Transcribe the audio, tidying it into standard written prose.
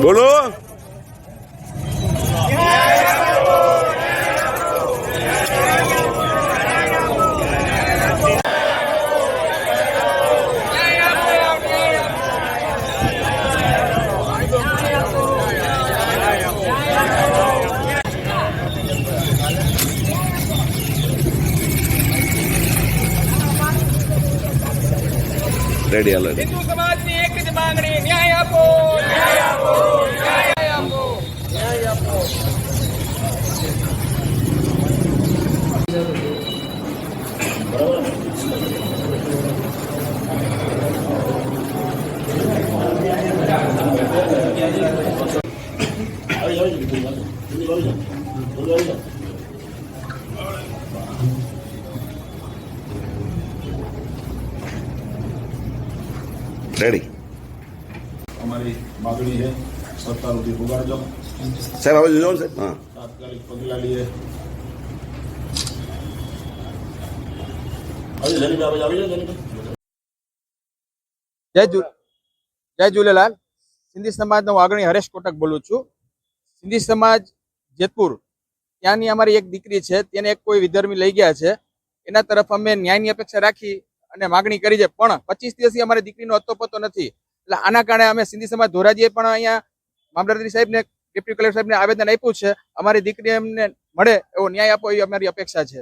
બોલો રેડી હાલો હિન્દુ સમાજની એક જ માંગણી ન્યાય આપો ન્યાય આપો ન્યાય આપો ન્યાય આપો રેડી हमारी मांगनी है सत्ता रूपी पुगाड़ो સાહેબ હવે જોજો સાહેબ હા तात्कालिक पगला लिए જય ઝૂલેલાલ. સિંધી સમાજનો વાગણી હરેશ કોટક બોલું છું. સિંધી સમાજ જેતપુર ત્યાંની અમારી એક દીકરી છે, તેને એક કોઈ વિધર્મી લઈ ગયા છે. એના તરફ અમે ન્યાયની અપેક્ષા રાખી અને માગણી કરી છે, પણ 25 દિવસથી અમારી દીકરીનો અતોપતો નથી. એટલે આના કારણે અમે સિંધી સમાજ ધોરાજીએ પણ અહીંયા મામલતદાર સાહેબને, ડેપ્યુટી કલેક્ટર સાહેબને આવેદન આપ્યું છે. અમારી દીકરી અમને મળે એવો ન્યાય આપો એવી અમારી અપેક્ષા છે.